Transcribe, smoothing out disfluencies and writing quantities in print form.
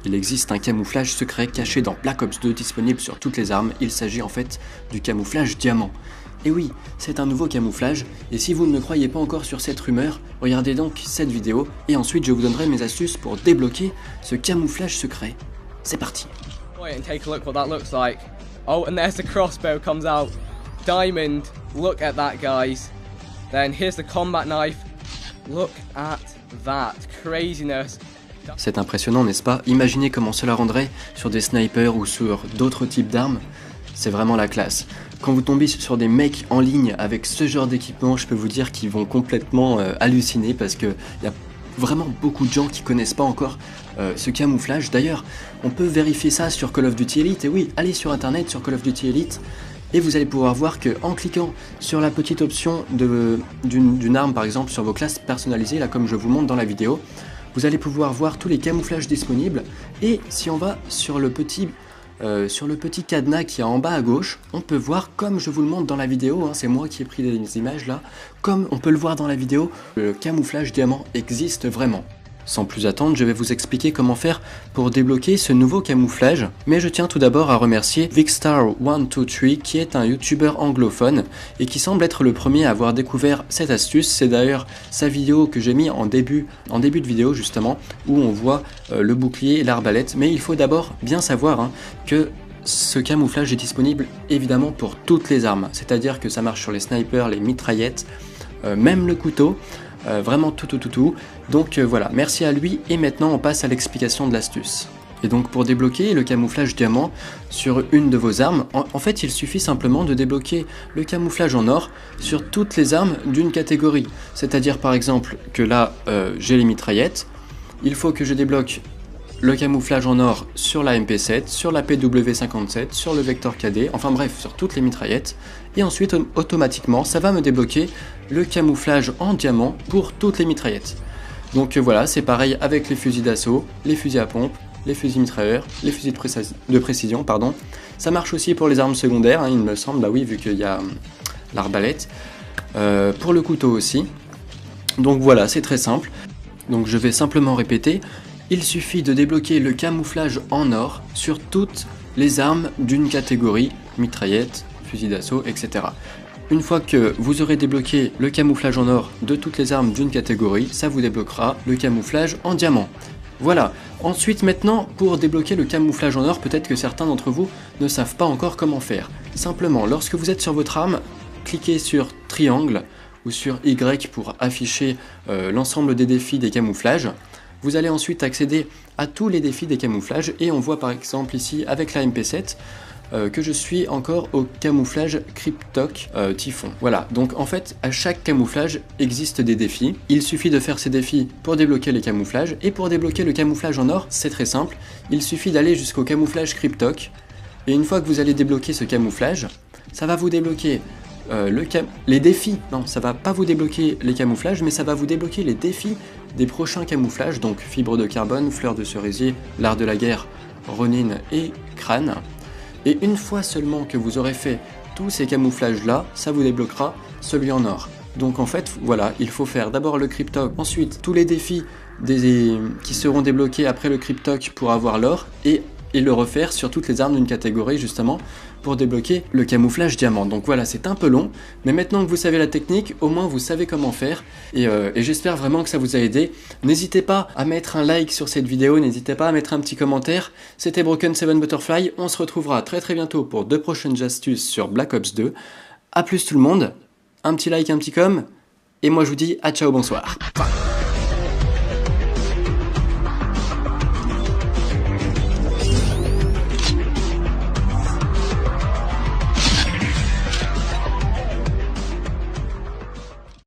Il existe un camouflage secret caché dans Black Ops 2 disponible sur toutes les armes, il s'agit en fait du camouflage diamant. Et oui, c'est un nouveau camouflage, et si vous ne me croyez pas encore sur cette rumeur, regardez donc cette vidéo, et ensuite je vous donnerai mes astuces pour débloquer ce camouflage secret. C'est parti. Wait and take a look what that looks like. Oh, and there's the crossbow comes out. Diamond, look at that guys. Then here's the combat knife. Look at that, craziness. C'est impressionnant, n'est-ce pas? Imaginez comment cela rendrait sur des snipers ou sur d'autres types d'armes. C'est vraiment la classe. Quand vous tombez sur des mecs en ligne avec ce genre d'équipement, je peux vous dire qu'ils vont complètement halluciner parce qu'il y a vraiment beaucoup de gens qui connaissent pas encore ce camouflage. D'ailleurs, on peut vérifier ça sur Call of Duty Elite. Et oui, allez sur internet sur Call of Duty Elite et vous allez pouvoir voir qu'en cliquant sur la petite option d'une arme, par exemple sur vos classes personnalisées, là comme je vous montre dans la vidéo, vous allez pouvoir voir tous les camouflages disponibles. Et si on va sur le petit cadenas qui est en bas à gauche, on peut voir, comme je vous le montre dans la vidéo, c'est moi qui ai pris les images là, comme on peut le voir dans la vidéo, le camouflage diamant existe vraiment. Sans plus attendre, je vais vous expliquer comment faire pour débloquer ce nouveau camouflage, mais je tiens tout d'abord à remercier Vicstar123 qui est un youtubeur anglophone et qui semble être le premier à avoir découvert cette astuce. C'est d'ailleurs sa vidéo que j'ai mis en début de vidéo justement, où on voit le bouclier et l'arbalète, mais il faut d'abord bien savoir que ce camouflage est disponible évidemment pour toutes les armes, c'est-à-dire que ça marche sur les snipers, les mitraillettes, même le couteau. Vraiment tout. Donc voilà, merci à lui et maintenant on passe à l'explication de l'astuce. Et donc pour débloquer le camouflage diamant sur une de vos armes, en fait il suffit simplement de débloquer le camouflage en or sur toutes les armes d'une catégorie. C'est-à-dire par exemple que là j'ai les mitraillettes, il faut que je débloque le camouflage en or sur la MP7, sur la PW57, sur le Vector KD, enfin bref, sur toutes les mitraillettes. Et ensuite, automatiquement, ça va me débloquer le camouflage en diamant pour toutes les mitraillettes. Donc voilà, c'est pareil avec les fusils d'assaut, les fusils à pompe, les fusils mitrailleurs, les fusils de précision, pardon. Ça marche aussi pour les armes secondaires, il me semble, bah oui, vu qu'il y a l'arbalète. Pour le couteau aussi. Donc voilà, c'est très simple. Donc je vais simplement répéter. Il suffit de débloquer le camouflage en or sur toutes les armes d'une catégorie, mitraillette, fusil d'assaut, etc. Une fois que vous aurez débloqué le camouflage en or de toutes les armes d'une catégorie, ça vous débloquera le camouflage en diamant. Voilà. Ensuite, maintenant, pour débloquer le camouflage en or, peut-être que certains d'entre vous ne savent pas encore comment faire. Simplement, lorsque vous êtes sur votre arme, cliquez sur triangle ou sur Y pour afficher l'ensemble des défis des camouflages. Vous allez ensuite accéder à tous les défis des camouflages et on voit par exemple ici avec la MP7 que je suis encore au camouflage Cryptok Typhon. Voilà, donc en fait à chaque camouflage existe des défis. Il suffit de faire ces défis pour débloquer les camouflages et pour débloquer le camouflage en or, c'est très simple. Il suffit d'aller jusqu'au camouflage Cryptok et une fois que vous allez débloquer ce camouflage, ça va vous débloquer les défis. Non, ça va pas vous débloquer les camouflages, mais ça va vous débloquer les défis des prochains camouflages, donc fibre de carbone, fleur de cerisier, l'art de la guerre, Ronin et crâne. Et une fois seulement que vous aurez fait tous ces camouflages là, ça vous débloquera celui en or. Donc en fait, voilà, il faut faire d'abord le Cryptok, ensuite tous les défis qui seront débloqués après le Cryptok pour avoir l'or, et le refaire sur toutes les armes d'une catégorie justement pour débloquer le camouflage diamant. Donc voilà, c'est un peu long, mais maintenant que vous savez la technique, au moins vous savez comment faire, et j'espère vraiment que ça vous a aidé. N'hésitez pas à mettre un like sur cette vidéo, n'hésitez pas à mettre un petit commentaire. C'était Broken7 Butterfly, on se retrouvera très bientôt pour 2 prochaines astuces sur Black Ops 2. A plus tout le monde, un petit like, un petit com, et moi je vous dis à ciao, bonsoir.